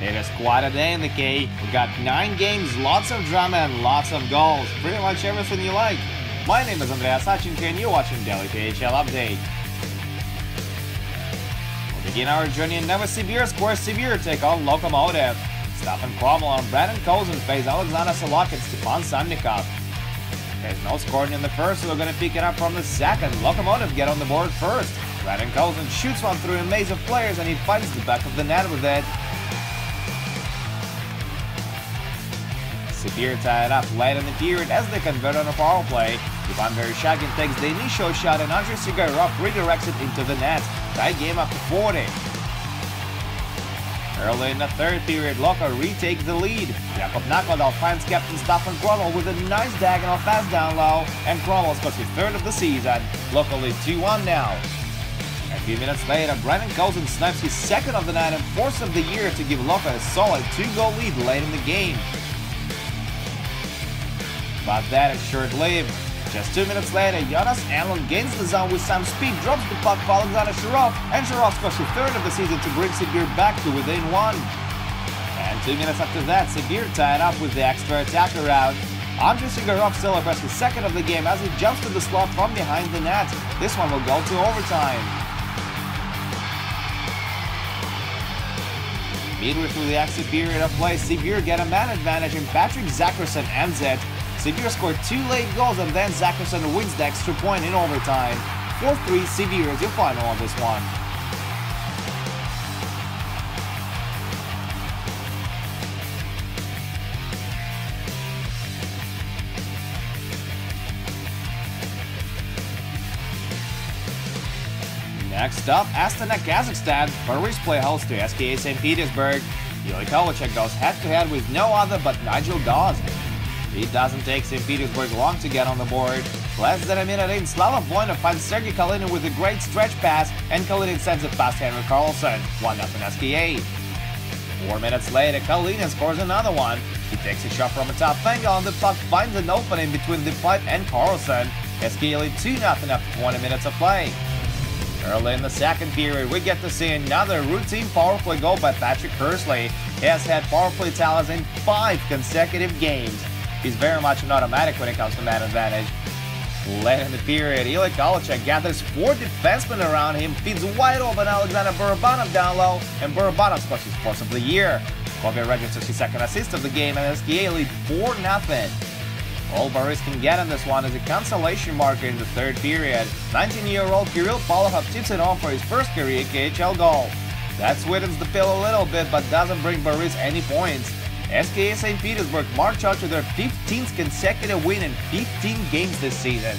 It is quite a day in the K. We got 9 games, lots of drama and lots of goals. Pretty much everything you like. My name is Andreas Sachenko and you're watching Daily KHL Update. We'll begin our journey in Novosibirsk, where Sibir take on Lokomotiv. Stefan Kromel and Brandon Kozin face Alexander Solak and Stepan Sannikov. There's no scoring in the first, so we're going to pick it up from the second. Lokomotiv get on the board first. Brandon Kozin shoots one through a maze of players and he finds the back of the net with it. Sibir tied up late in the period as they convert on a power play. Ivan Vereshchagin takes the initial shot and Andrei Sigairov redirects it into the net. Tie game up to 40. Early in the third period, Loko retakes the lead. Jakub Nakladal finds captain Stefan Kromel with a nice diagonal pass down low, and Kromel scores his third of the season. Loko lead 2-1 now. A few minutes later, Brandon Kozin snipes his second of the night and fourth of the year to give Loko a solid 2-goal lead late in the game. But that is short-lived. Just 2 minutes later, Jonas Enlund gains the zone with some speed, drops the puck for Alexander Shirov, and Shirov scores his third of the season to bring Sibir back to within 1. And 2 minutes after that, Sibir tied up with the extra attacker out. Andrei Sigairov celebrates his second of the game as he jumps to the slot from behind the net. This one will go to overtime. Midway through the extra period of play, Sibir get a man advantage and Patrick Zacherson ends it. Sibir scored 2 late goals and then Zacherson wins the extra point in overtime. 4-3, Sibir is your final on this one. Next up, Astana, Kazakhstan. Paris play host to SKA St. Petersburg. Ilya Kovalchuk goes head-to-head with no other but Nigel Dawes. It doesn't take St. Petersburg long to get on the board. Less than a minute in, Slava Voinov finds Sergei Kalinin with a great stretch pass, and Kalinin sends it past Henrik Karlsson. 1-0 SKA. 4 minutes later, Kalinin scores another one. He takes a shot from a top angle, and the puck finds an opening between the pipe and Karlsson. SKA lead 2-0 after 20 minutes of play. Early in the second period, we get to see another routine power play goal by Patrick Hursley. He has had power play tallies in 5 consecutive games. He's very much an automatic when it comes to man advantage. Late in the period, Ilya Kovalchuk gathers 4 defensemen around him, feeds wide open Alexander Barabanov down low, and Barabanov scores his fourth of the year. Kobe registers his second assist of the game, and SKA lead 4-0. All Boris can get on this one is a consolation marker in the third period. 19-year-old Kirill Polahov tips it on for his first career KHL goal. That sweetens the pill a little bit, but doesn't bring Boris any points. SKA St. Petersburg march out to their 15th consecutive win in 15 games this season.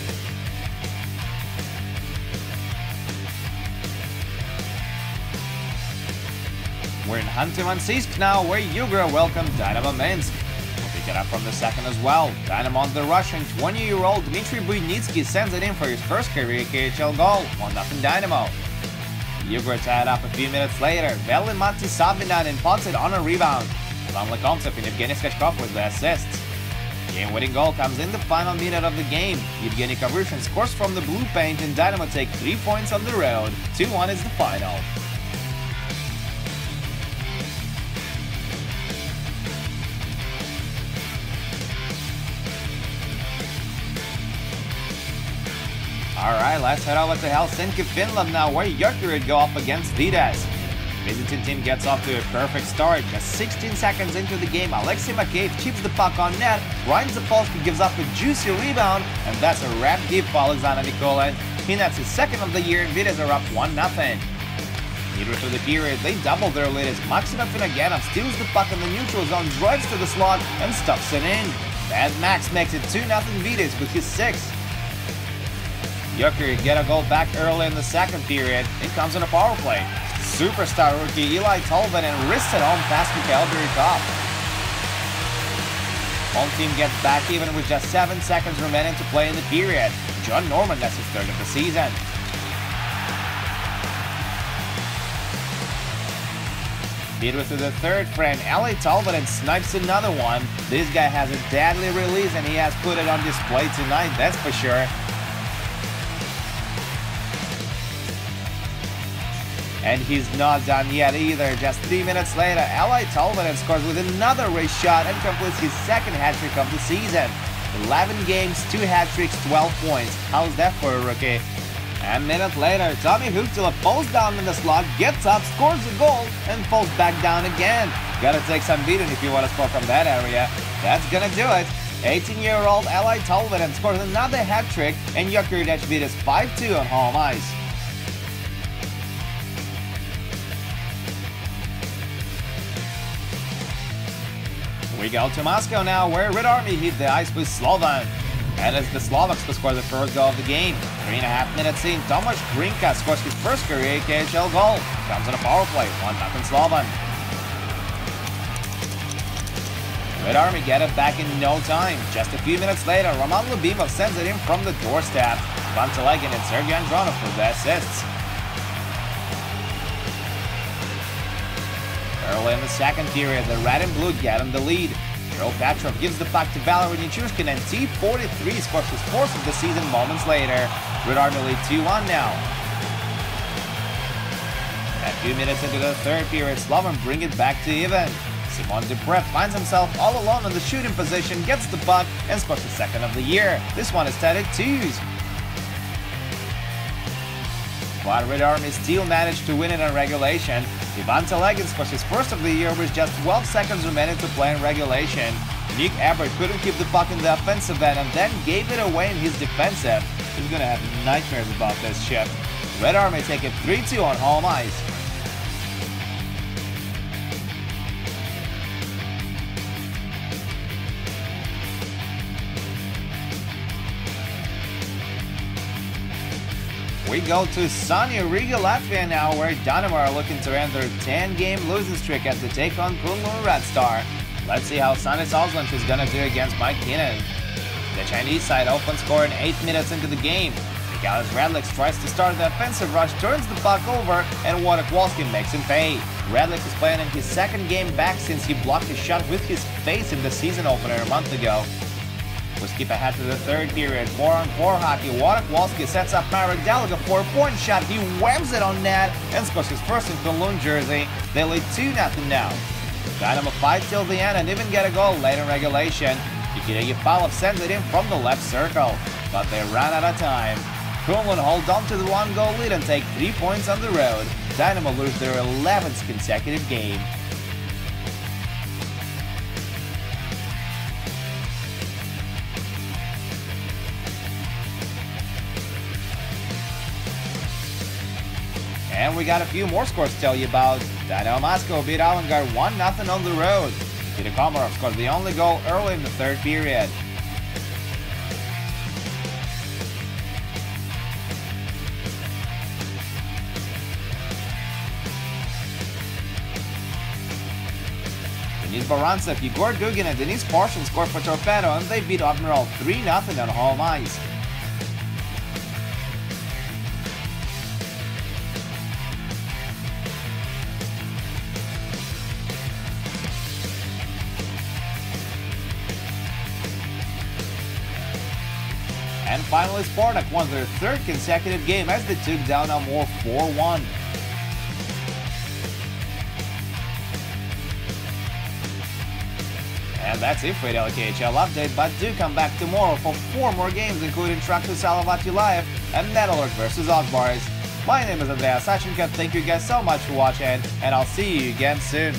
We're in Khanty-Mansiysk now, where Yugra welcomed Dynamo Minsk. We'll pick it up from the second as well. Dynamo on the rush, and 20-year-old Dmitry Buynitsky sends it in for his first career KHL goal. 1-0 Dynamo. Yugra tied up a few minutes later. Veli-Matti Savinainen pots it on a rebound. Ivan Lekomtsev and Evgeny Skachkov with the assists. Game-winning goal comes in the final minute of the game. Evgeny Kavrushin scores from the blue paint and Dynamo take 3 points on the road. 2-1 is the final. Alright, let's head over to Helsinki, Finland now, where Jokerit go up against Vitesse. Visiting team gets off to a perfect start. Just 16 seconds into the game, Alexei Makeyev chips the puck on net, Ryan Zapolsky gives up a juicy rebound, and that's a wrap deep for Alexander Nikolin. He nets his second of the year, and Vitesse are up 1-0. Midway through the period, they double their lead as Maxim Afinogenov steals the puck in the neutral zone, drives to the slot, and stuffs it in. Bad Max makes it 2-0 Vitesse with his 6th. Jokerit get a goal back early in the second period. It comes on a power play. Superstar rookie Eli Tolvanen wrists it home past Mikhail Birikov. Home team gets back even with just 7 seconds remaining to play in the period. John Norman gets his third of the season. Midway through the third frame, Eli Tolvanen snipes another one. This guy has a deadly release and he has put it on display tonight, that's for sure. And he's not done yet either. Just 3 minutes later, Eli Tolvanen scores with another wrist shot and completes his second hat-trick of the season. 11 games, 2 hat-tricks, 12 points. How's that for a rookie? A minute later, Tommy Huhtila falls down in the slot, gets up, scores a goal, and falls back down again. Gotta take some beating if you want to score from that area. That's gonna do it. 18-year-old Eli Tolvanen scores another hat-trick, and Jokeridec beat us 5-2 on home ice. We go to Moscow now, where Red Army hit the ice with Slovan. And it's the Slovaks to score the first goal of the game. 3.5 minutes in, Tomáš Grinka scores his first career KHL goal. Comes on a power play, 1-0 Slovan. Red Army get it back in no time. Just a few minutes later, Roman Lubimov sends it in from the doorstep. Ivan Telegin and Sergei Andronov for the assists. Early in the second period, the Red and Blue get in the lead. Kirill Petrov gives the puck to Valery Nichushkin, and T43 scores his fourth of the season moments later. Red Army lead 2-1 now. A few minutes into the third period, Slovan bring it back to even. Simon Duprev finds himself all alone in the shooting position, gets the puck, and scores the second of the year. This one is tied at 2s. But Red Army still managed to win it in regulation. Ivan Telegin scores his first of the year with just 12 seconds remaining to play in regulation. Nick Ebert couldn't keep the puck in the offensive end and then gave it away in his defensive. He's gonna have nightmares about this shift. Red Army take it 3-2 on home ice. We go to sunny Riga, Latvia now, where Dynamo are looking to end their 10-game losing streak as they take on Kunlun Red Star. Let's see how Sunny Osland is gonna do against Mike Kinnan. The Chinese side opens scoring 8 minutes into the game. Mikhalis Radlik tries to start the offensive rush, turns the puck over, and Wojtek Wolski makes him pay. Radlik is playing in his second game back since he blocked his shot with his face in the season opener a month ago. We skip ahead to the third period. 4-on-4 hockey. Wojtek Wolski sets up Marek Deliga for a point shot. He whamms it on net and scores his first in Kunlun jersey. They lead 2-0 now. Dynamo fight till the end and even get a goal late in regulation. Nikita Yefalov sends it in from the left circle, but they ran out of time. Kunlun hold on to the 1-goal lead and take 3 points on the road. Dynamo lose their 11th consecutive game. And we got a few more scores to tell you about. Dynamo Moscow beat Avangard 1-0 on the road. Peter Komarov scored the only goal early in the third period. Denis Barantsev, Igor Dugin, and Denis Parshin scored for Torpedo, and they beat Admiral 3-0 on home ice. And finally, Spartak won their third consecutive game as they took down Amur 4-1. And that's it for the KHL update, but do come back tomorrow for 4 more games, including Traktor Salavat Live and Metalurg vs Ogbaris. My name is Andreas Sachenko, thank you guys so much for watching, and I'll see you again soon.